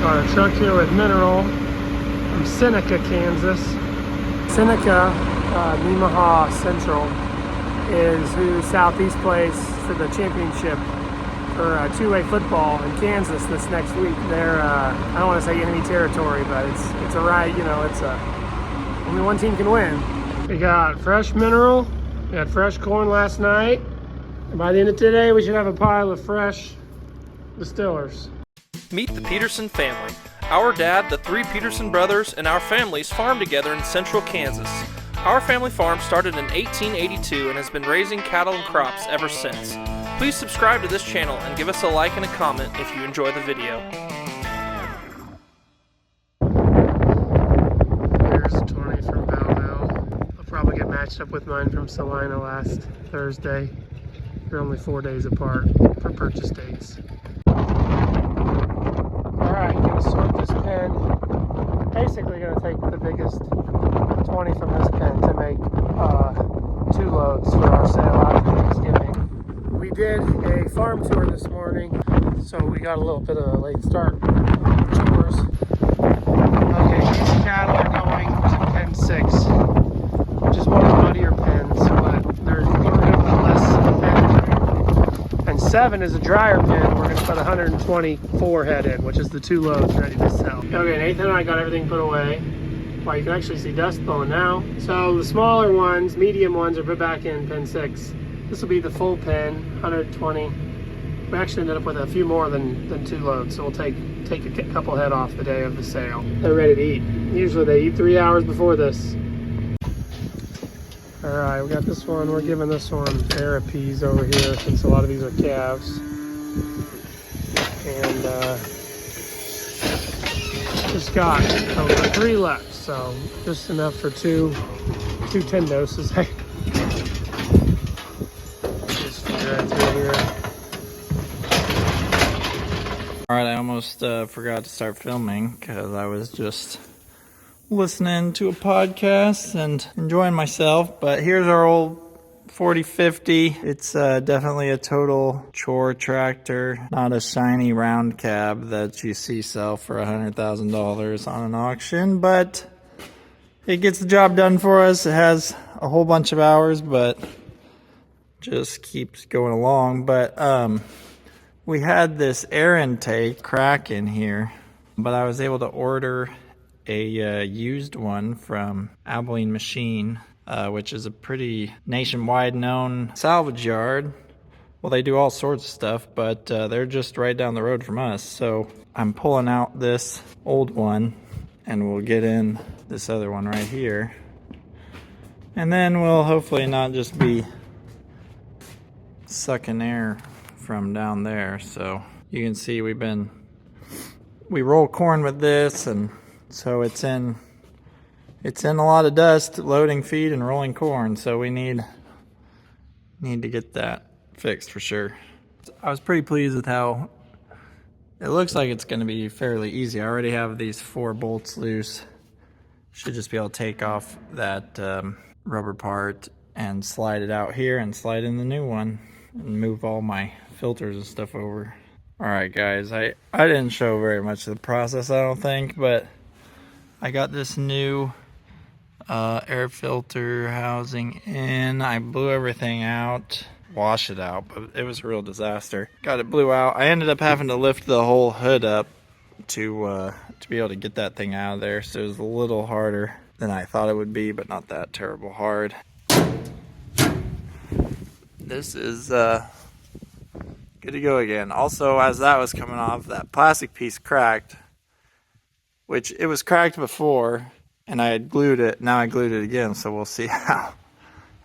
Got a truck here with mineral from Seneca, Kansas. Seneca, Nemaha Central is who Southeast plays for the championship for two-way football in Kansas this next week. They're, I don't want to say enemy territory, but it's a right, you know, it's only one team can win. We got fresh mineral, we had fresh corn last night, and by the end of today, we should have a pile of fresh distillers. Meet the Peterson family. Our dad, the three Peterson brothers, and our families farm together in central Kansas. Our family farm started in 1882 and has been raising cattle and crops ever since. Please subscribe to this channel and give us a like and a comment if you enjoy the video. Here's 20 from Belleville. I'll probably get matched up with mine from Salina last Thursday. They're only 4 days apart for purchase dates. Alright, gonna sort this pen. Basically gonna take the biggest 20 from this pen to make 2 loads for our sale after Thanksgiving. We did a farm tour this morning, so we got a little bit of a late start. Chores. Okay, these cattle are going to pen 6, which is one of the muddier pens, but we're going to put less pen in. And 7 is a drier pen. We're going to put 124 head in, which is the 2 loads ready to sell. Okay, Nathan and I got everything put away. Well, you can actually see dust blowing now. So the smaller ones, medium ones, are put back in pen 6. This will be the full pen, 120. We actually ended up with a few more than 2 loads, so we'll take a couple head off the day of the sale. They're ready to eat. Usually they eat 3 hours before this. All right, we got this one. We're giving this one therapies over here since a lot of these are calves. And just got 3 left, so just enough for two 10 doses. Just feed right through here. All right, I almost forgot to start filming because I was just listening to a podcast and enjoying myself. But here's our old 4050. It's definitely a total chore tractor, not a shiny round cab that you see sell for $100,000 on an auction, but it gets the job done for us. It has a whole bunch of hours, but just keeps going along. But we had this air intake crack in here, but I was able to order a used one from Abilene Machine, which is a pretty nationwide known salvage yard. Well, they do all sorts of stuff, but they're just right down the road from us. So I'm pulling out this old one and we'll get in this other one right here. And then we'll hopefully not just be sucking air from down there. So you can see we roll corn with this, and so it's in a lot of dust loading feed and rolling corn, so we need to get that fixed for sure. I was pretty pleased with how it looks like it's going to be fairly easy. I already have these 4 bolts loose. Should just be able to take off that rubber part and slide it out here and slide in the new one and move all my filters and stuff over. All right, guys, I didn't show very much of the process, I don't think, but I got this new air filter housing in. I blew everything out, washed it out, but it was a real disaster. Got it blew out. I ended up having to lift the whole hood up to be able to get that thing out of there, so it was a little harder than I thought it would be, but not that terrible hard. This is good to go again. Also, as that was coming off, that plastic piece cracked, which it was cracked before, and I had glued it. Now I glued it again, so we'll see how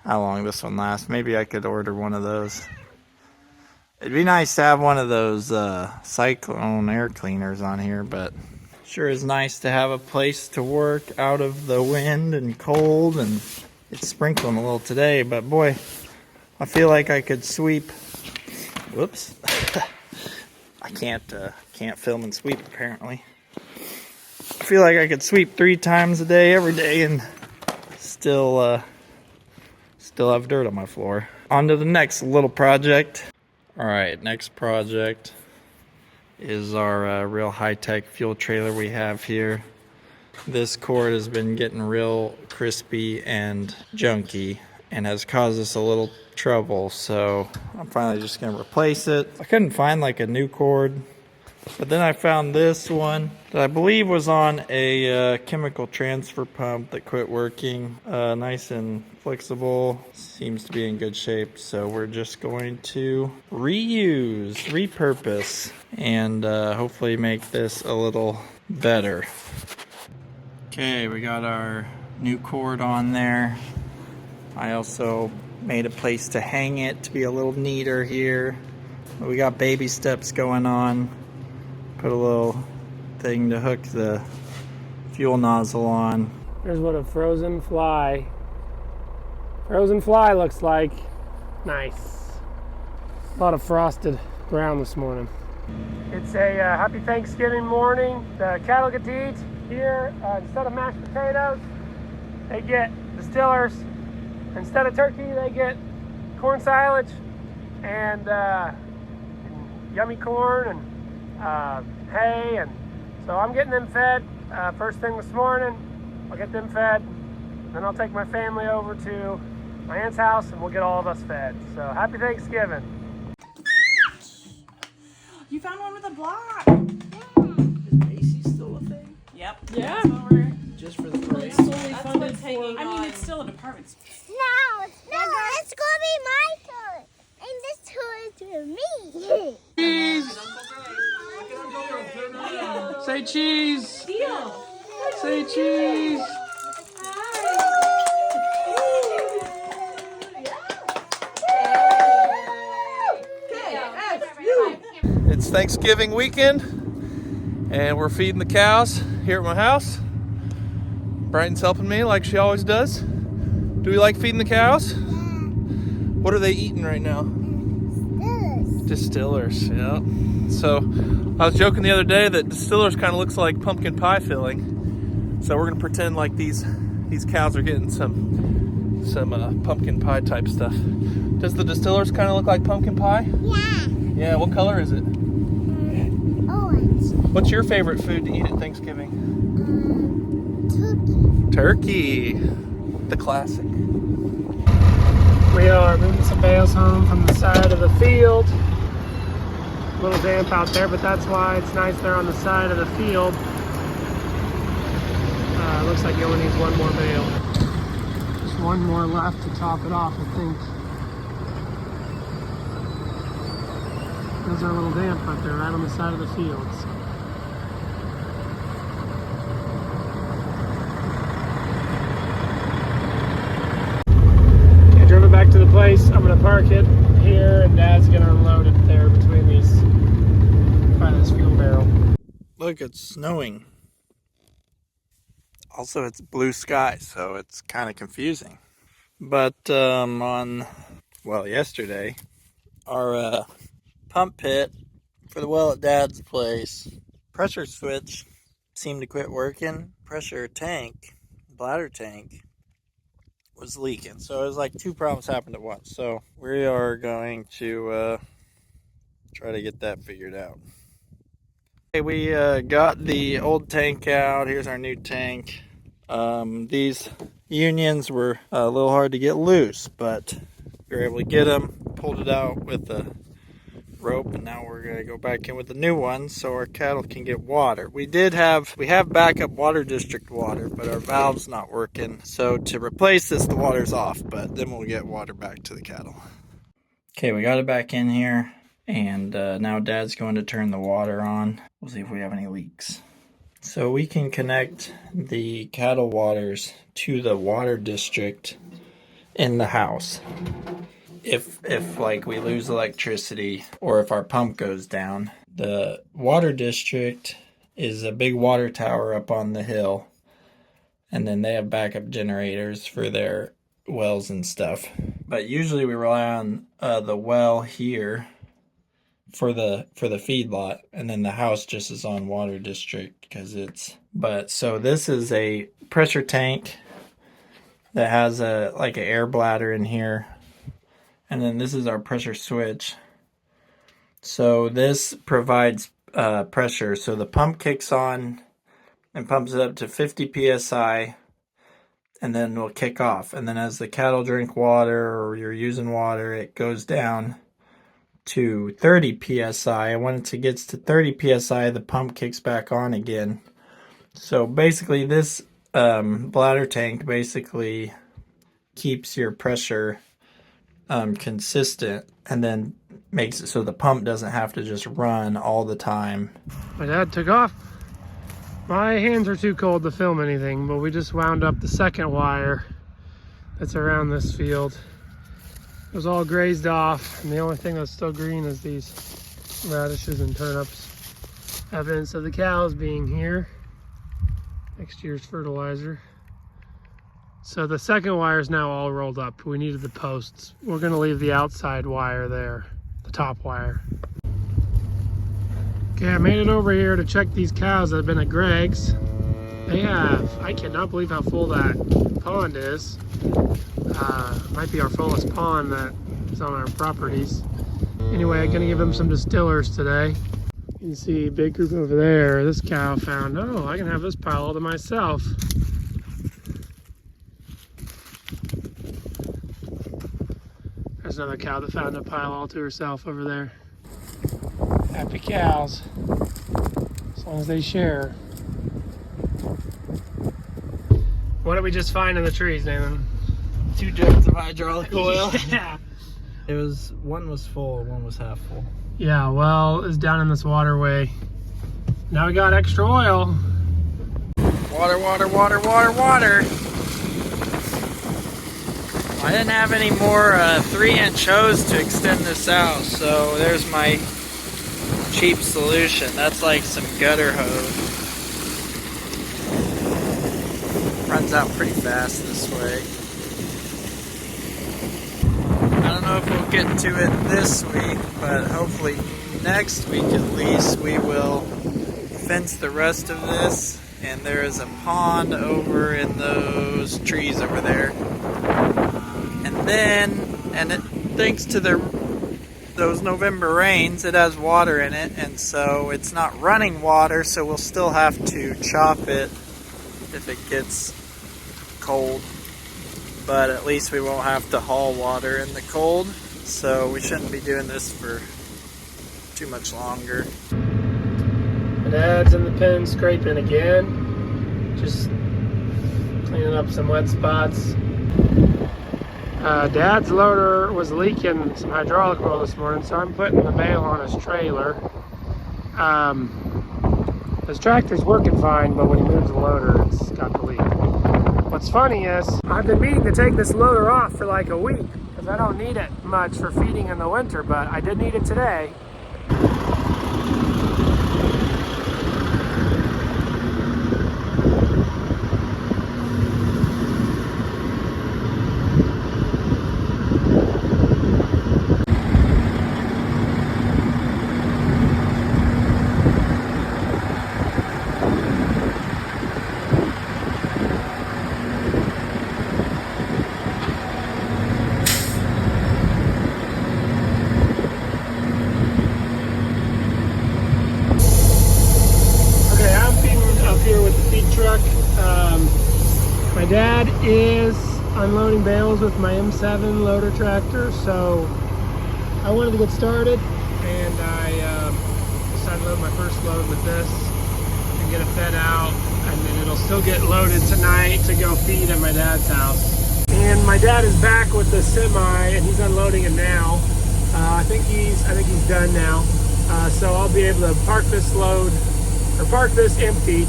long this one lasts. Maybe I could order one of those. It'd be nice to have one of those cyclone air cleaners on here, but sure is nice to have a place to work out of the wind and cold, and it's sprinkling a little today, but boy, I feel like I could sweep. Whoops. I can't film and sweep apparently. I feel like I could sweep 3 times a day every day and still have dirt on my floor. On to the next little project. All right, next project is our real high-tech fuel trailer we have here. This cord has been getting real crispy and junky and has caused us a little trouble, so I'm finally just gonna replace it. I couldn't find like a new cord, but then I found this one that I believe was on a chemical transfer pump that quit working. Nice and flexible, seems to be in good shape, so we're just going to repurpose, and hopefully make this a little better. Okay, we got our new cord on there. I also made a place to hang it to be a little neater here. We got baby steps going on. Put a little thing to hook the fuel nozzle on. Here's what a frozen fly looks like. Nice. A lot of frosted ground this morning. It's a happy Thanksgiving morning. The cattle get to eat here. Instead of mashed potatoes, they get distillers. Instead of turkey, they get corn silage and yummy corn and hay. And so I'm getting them fed first thing this morning. I'll get them fed, then I'll take my family over to my aunt's house and we'll get all of us fed. So happy Thanksgiving. You found one with a block. Is Macy's still a thing? Yep. Yeah. That's what we're, Just for the parade? that's what's hanging. I mean, it's still a department store. No, it's gonna be my turn. And this turn is for me. Cheese! Say cheese! Say cheese! It's Thanksgiving weekend, and we're feeding the cows here at my house. Brighton's helping me like she always does. Do we like feeding the cows? What are they eating right now? Distillers, yeah. So I was joking the other day that distillers kind of looks like pumpkin pie filling. So we're gonna pretend like these cows are getting some pumpkin pie type stuff. Does the distillers kind of look like pumpkin pie? Yeah. Yeah. What color is it? Orange. What's your favorite food to eat at Thanksgiving? Turkey. Turkey, the classic. We are moving some bales home from the side of the field. A little damp out there, but that's why it's nice they're on the side of the field. Looks like he only needs one more bale. Just one more left to top it off, I think. Those are a little damp, but they're right on the side of the fields. I drove it back to the place. I'm gonna park it here, and Dad's gonna unload it there between these, by this fuel barrel. Look, it's snowing. Also, it's blue sky, so it's kind of confusing. But yesterday, our pump pit for the well at Dad's place, pressure switch seemed to quit working. Pressure tank, bladder tank, was leaking. So it was like two problems happened at once. So we are going to try to get that figured out. Okay, we got the old tank out. Here's our new tank. These unions were a little hard to get loose, but we were able to get them, pulled it out with a rope, and now we're going to go back in with the new one so our cattle can get water. We have backup water district water, but our valve's not working. So to replace this, the water's off, but then we'll get water back to the cattle. Okay, we got it back in here, and now Dad's going to turn the water on. We'll see if we have any leaks. So we can connect the cattle waters to the water district in the house. If like we lose electricity or if our pump goes down, the water district is a big water tower up on the hill, and then they have backup generators for their wells and stuff. But usually we rely on the well here for the feedlot, and then the house just is on water district because it's. But so this is a pressure tank that has like an air bladder in here. And then this is our pressure switch. So this provides pressure. So the pump kicks on and pumps it up to 50 psi, and then will kick off. And then as the cattle drink water or you're using water, it goes down to 30 psi. And once it gets to 30 psi, the pump kicks back on again. So basically this bladder tank basically keeps your pressure consistent, and then makes it so the pump doesn't have to just run all the time. My dad took off. My hands are too cold to film anything, but we just wound up the second wire that's around this field. It was all grazed off, and the only thing that's still green is these radishes and turnips. Evidence of the cows being here. Next year's fertilizer. So the second wire is now all rolled up. We needed the posts. We're gonna leave the outside wire there, the top wire. Okay, I made it over here to check these cows that have been at Greg's. They have, I cannot believe how full that pond is. Might be our fullest pond that is on our properties. Anyway, I'm gonna give them some distillers today. You can see a big group over there. This cow found, oh, I can have this pile all to myself. There's another cow that found a pile all to herself over there. Happy cows, as long as they share. What did we just find in the trees, Nathan? 2 jugs of hydraulic oil. Yeah. It was, one was full, one was half full. Yeah, well, it's down in this waterway. Now we got extra oil. Water, water, water, water, water. I didn't have any more 3-inch hose to extend this out, so there's my cheap solution. That's like some gutter hose. Runs out pretty fast this way. I don't know if we'll get to it this week, but hopefully next week at least we will fence the rest of this. And there is a pond over in those trees over there. And then, thanks to those November rains, it has water in it, and so it's not running water, so we'll still have to chop it if it gets cold. But at least we won't have to haul water in the cold, so we shouldn't be doing this for too much longer. My dad's in the pen scraping again, just cleaning up some wet spots. Dad's loader was leaking some hydraulic oil this morning, so I'm putting the bale on his trailer. His tractor's working fine, but when he moves the loader, it's got the leak. What's funny is, I've been meaning to take this loader off for like a week, because I don't need it much for feeding in the winter, but I did need it today. Truck. My dad is unloading bales with my M7 loader tractor, so I wanted to get started, and I decided to load my first load with this and get it fed out, and then it'll still get loaded tonight to go feed at my dad's house. And my dad is back with the semi, and he's unloading it now. I think he's done now, so I'll be able to park this empty.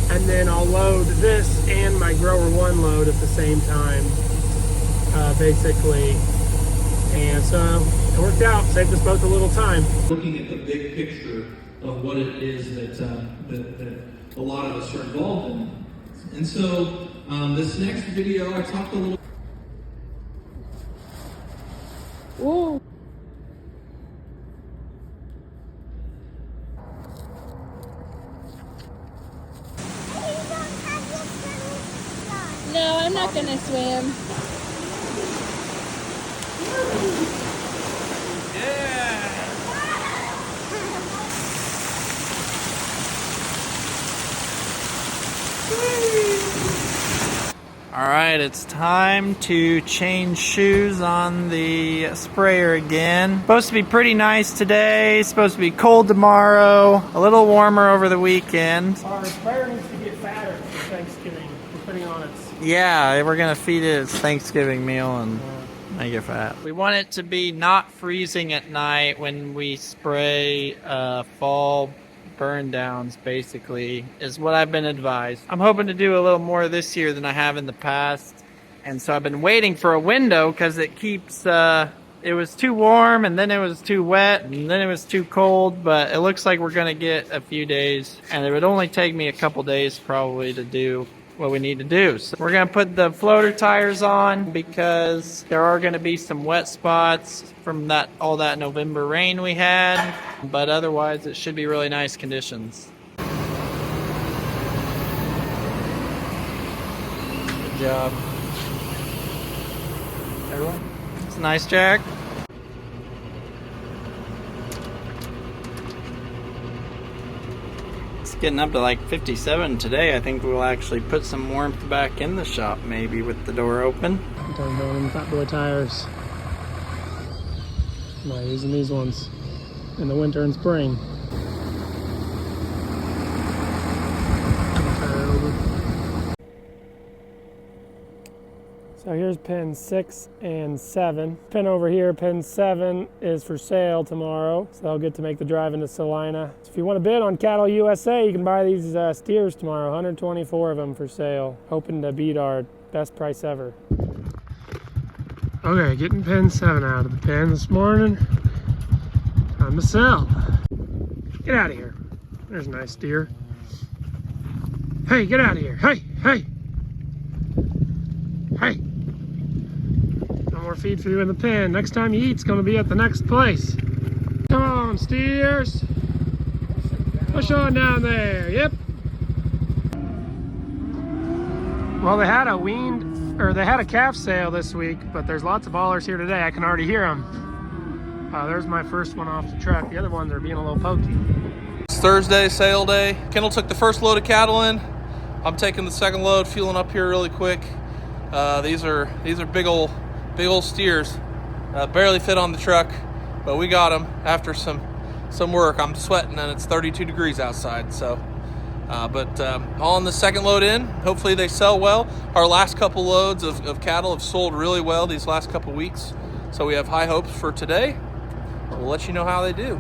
And then I'll load this and my Grower 1 load at the same time, basically. And so it worked out, saved us both a little time. Looking at the big picture of what it is that a lot of us are involved in. And so this next video, I talked a little. Ooh. No, I'm not gonna swim. Yeah. Alright, it's time to change shoes on the sprayer again. Supposed to be pretty nice today, supposed to be cold tomorrow, a little warmer over the weekend. Our sprayer needs to get fatter for Thanksgiving. We're putting on its... Yeah, we're gonna feed it its Thanksgiving meal and make it fat. We want it to be not freezing at night when we spray fall burn downs, basically, is what I've been advised. I'm hoping to do a little more this year than I have in the past. And so I've been waiting for a window because it keeps, it was too warm and then it was too wet and then it was too cold, but it looks like we're gonna get a few days and it would only take me a couple days probably to do what we need to do. So we're gonna put the floater tires on because there are gonna be some wet spots from all that November rain we had, but otherwise it should be really nice conditions. Good job. Everyone? It's nice, Jack. It's getting up to like 57 today. I think we'll actually put some warmth back in the shop maybe with the door open. Sometimes going in Fat Boy tires. I'm not using these ones in the winter and spring. So here's pins 6 and 7. Pin over here, pin 7, is for sale tomorrow. So I'll get to make the drive into Salina. So if you want to bid on Cattle USA, you can buy these steers tomorrow. 124 of them for sale. Hoping to beat our best price ever. Okay, getting pin 7 out of the pen this morning. Time to sell. Get out of here. There's a nice steer. Hey, get out of here. Hey, hey. Hey. No more feed for you in the pen. Next time you eat, it's going to be at the next place. Come on, steers. Push on down there. Yep. Well, they had a calf sale this week, but there's lots of ballers here today. I can already hear them. There's my first one off the truck. The other ones are being a little pokey. It's Thursday, sale day. Kendall took the first load of cattle in. I'm taking the second load, fueling up here really quick. These are big old steers. Barely fit on the truck, but we got them after some work. I'm sweating and it's 32 degrees outside. So, but on the second load in, hopefully they sell well. Our last couple loads of cattle have sold really well these last couple weeks. So we have high hopes for today. We'll let you know how they do.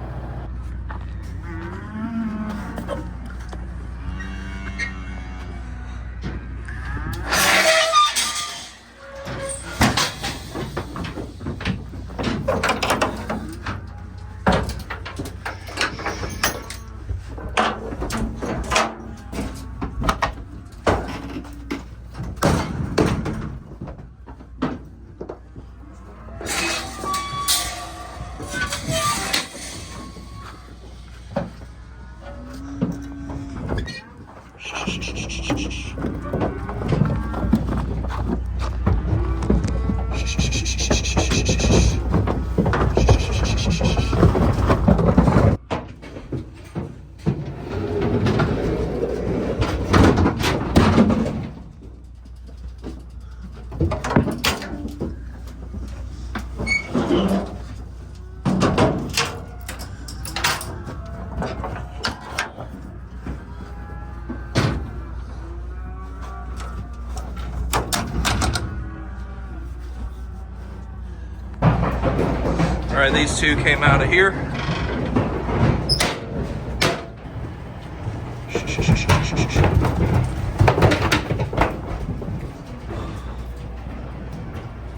All right, these two came out of here.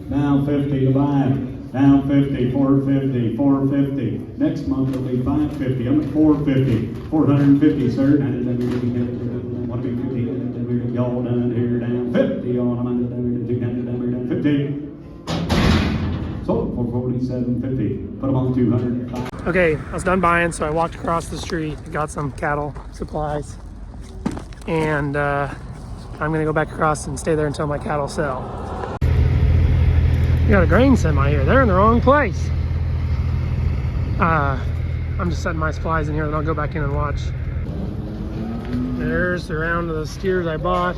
Now 50 to buy. Now 50, 450, 450. Next month it'll be 550. I'm at 450. 450, sir. Want to be 50? Y'all done here down 50 on them. 50. Sold for 47.50. Put them on 200. Okay, I was done buying, so I walked across the street, got some cattle supplies, and I'm gonna go back across and stay there until my cattle sell. We got a grain semi here. They're in the wrong place. I'm just setting my supplies in here, then I'll go back in and watch. There's the round of the steers I bought.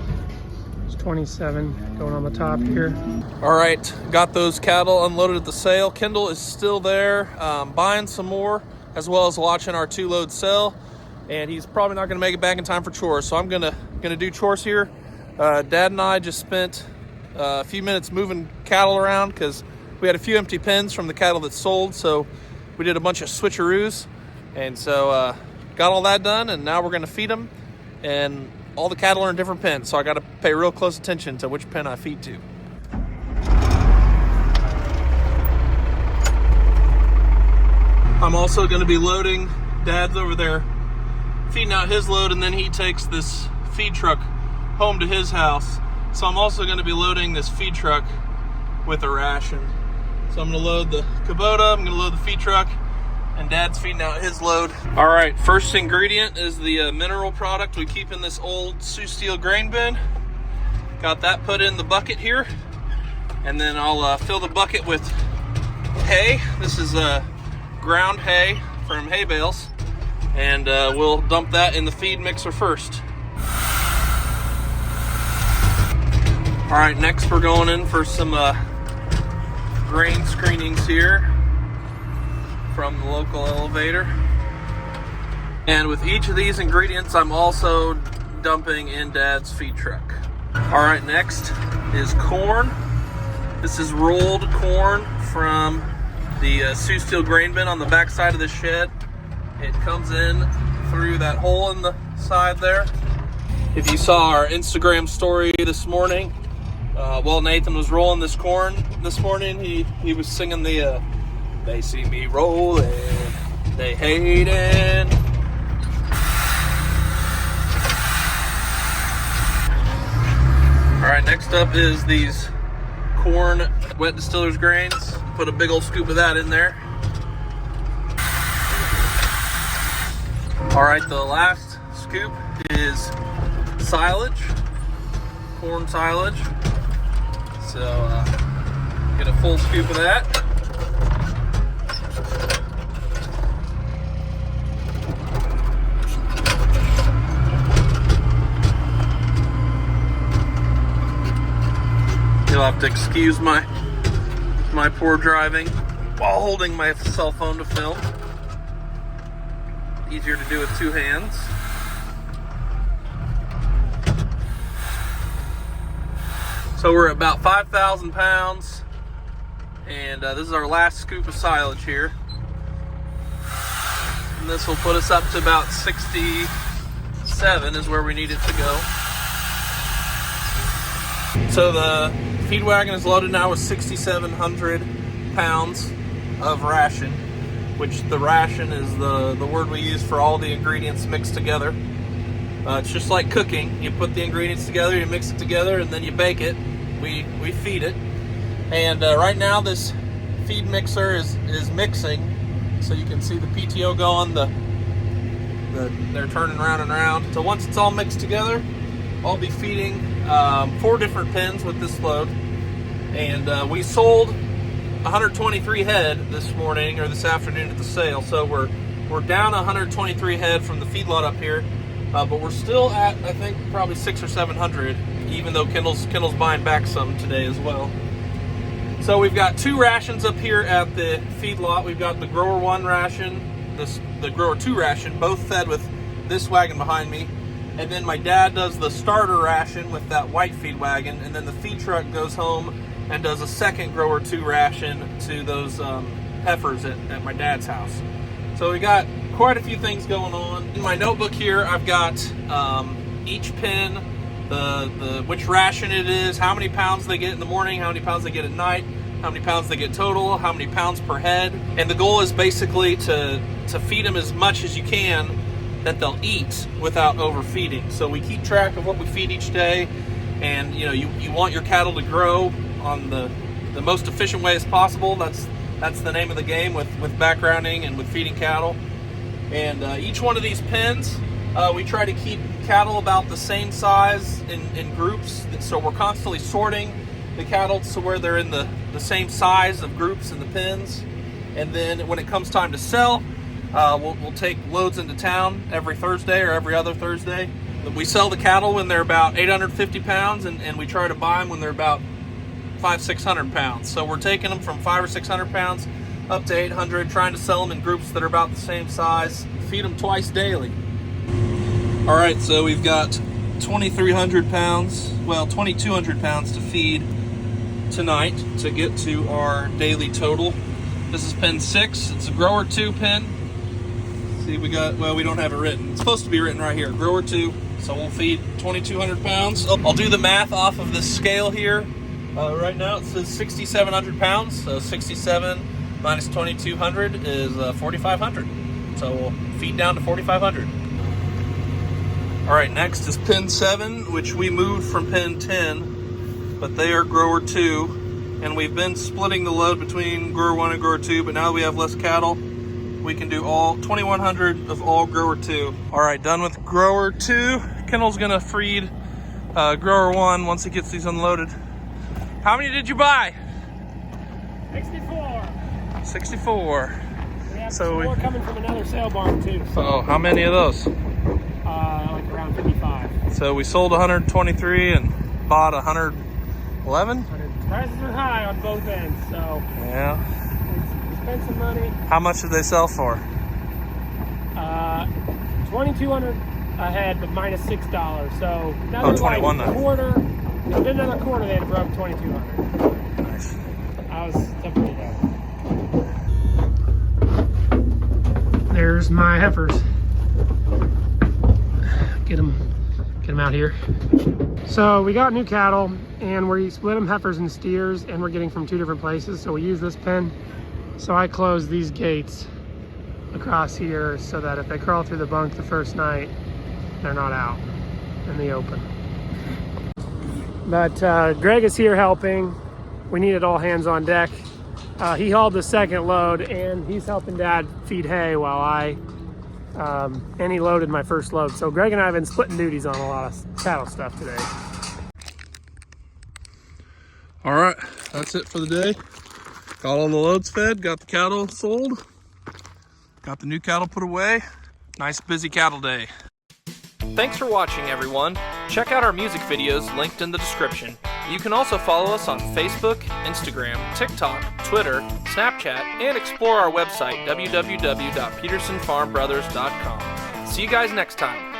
There's 27 going on the top here. All right, got those cattle unloaded at the sale. Kendall is still there buying some more, as well as watching our 2-load sell. And he's probably not gonna make it back in time for chores. So I'm gonna do chores here. Dad and I just spent a few minutes moving cattle around because we had a few empty pens from the cattle that sold. So we did a bunch of switcheroos. And so got all that done, and now we're gonna feed them. And all the cattle are in different pens, so I gotta pay real close attention to which pen I feed to. I'm also gonna be loading. Dad's over there feeding out his load, and then he takes this feed truck home to his house. So I'm also gonna be loading this feed truck with a ration. So I'm gonna load the Kubota, I'm gonna load the feed truck, and Dad's feeding out his load. All right, first ingredient is the mineral product we keep in this old Sioux Steel grain bin. Got that put in the bucket here. And then I'll fill the bucket with hay. This is ground hay from hay bales. And we'll dump that in the feed mixer first. All right, next we're going in for some grain screenings here from the local elevator. And with each of these ingredients, I'm also dumping in Dad's feed truck. All right, next is corn. This is rolled corn from the Sioux Steel grain bin on the back side of the shed. It comes in through that hole in the side there. If you saw our Instagram story this morning, while Nathan was rolling this corn this morning, he was singing the they see me rolling, they hating. All right, next up is these corn wet distiller's grains. Put a big old scoop of that in there. All right, the last scoop is silage, corn silage. So get a full scoop of that. You'll have to excuse my poor driving while holding my cell phone to film. Easier to do with two hands. So we're at about 5,000 pounds, and this is our last scoop of silage here. And this will put us up to about 67 is where we need it to go. So the feed wagon is loaded now with 6,700 pounds of ration, which the ration is the word we use for all the ingredients mixed together. It's just like cooking. You put the ingredients together, you mix it together, and then you bake it. We feed it. And right now this feed mixer is mixing. So you can see the PTO going, they're turning around and around. So once it's all mixed together, I'll be feeding 4 different pens with this load. And we sold 123 head this morning or this afternoon at the sale. So we're down 123 head from the feedlot up here. But we're still at, I think, probably 600 or 700, even though Kendall's buying back some today as well. So we've got 2 rations up here at the feedlot. We've got the Grower 1 ration, the Grower 2 ration, both fed with this wagon behind me. And then my dad does the starter ration with that white feed wagon, and then the feed truck goes home and does a second Grower 2 ration to those heifers at my dad's house. So we got quite a few things going on. In my notebook here, I've got each pen, which ration it is, how many pounds they get in the morning, how many pounds they get at night, how many pounds they get total, how many pounds per head. And the goal is basically to feed them as much as you can that they'll eat without overfeeding. So we keep track of what we feed each day, and you want your cattle to grow on the most efficient way as possible. That's the name of the game with backgrounding and with feeding cattle. And each one of these pens, we try to keep cattle about the same size in groups. So we're constantly sorting the cattle to where they're in the same size of groups in the pens. And then when it comes time to sell, we'll take loads into town every Thursday or every other Thursday. We sell the cattle when they're about 850 pounds, and we try to buy them when they're about 500-600 pounds. So we're taking them from 500 or 600 pounds up to 800, trying to sell them in groups that are about the same size. Feed them twice daily. All right, so we've got 2,300 pounds, well, 2,200 pounds to feed tonight to get to our daily total. This is pen 6. It's a grower 2 pen. See, we don't have it written. It's supposed to be written right here, grower 2. So we'll feed 2,200 pounds. I'll do the math off of this scale here. Right now it says 6,700 pounds. So 67 minus 2,200 is 4,500. So we'll feed down to 4,500. All right, next is pen 7, which we moved from pen 10, but they are grower 2, and we've been splitting the load between grower 1 and grower 2, but now that we have less cattle, we can do all 2,100 of all grower 2. All right, done with grower 2. Kendall's gonna feed grower 1 once he gets these unloaded. How many did you buy? 64. 64. We have So more coming from another sale barn too. So Oh, how many of those? like around 55. So we sold 123 and bought 111? Prices are high on both ends, so Yeah. we spent some money. How much did they sell for? 2,200 ahead, but minus $6. So another Oh, 21 like then. quarter. If they did another quarter, they'd broke 2,200. Nice. I was pretty good. There's my heifers. Get them out here. So we got new cattle, and we split them heifers and steers, and we're getting from 2 different places. So we use this pen. So I closed these gates across here so that if they crawl through the bunk the first night, they're not out in the open. But Greg is here helping. We needed all hands on deck. He hauled the second load, and he's helping Dad feed hay while and he loaded my first load. So Greg and I have been splitting duties on a lot of cattle stuff today. All right, that's it for the day. Got all the loads fed, got the cattle sold, got the new cattle put away. Nice busy cattle day. Thanks for watching, everyone. Check out our music videos linked in the description. You can also follow us on Facebook, Instagram, TikTok, Twitter, Snapchat, and explore our website, www.petersonfarmbrothers.com. See you guys next time.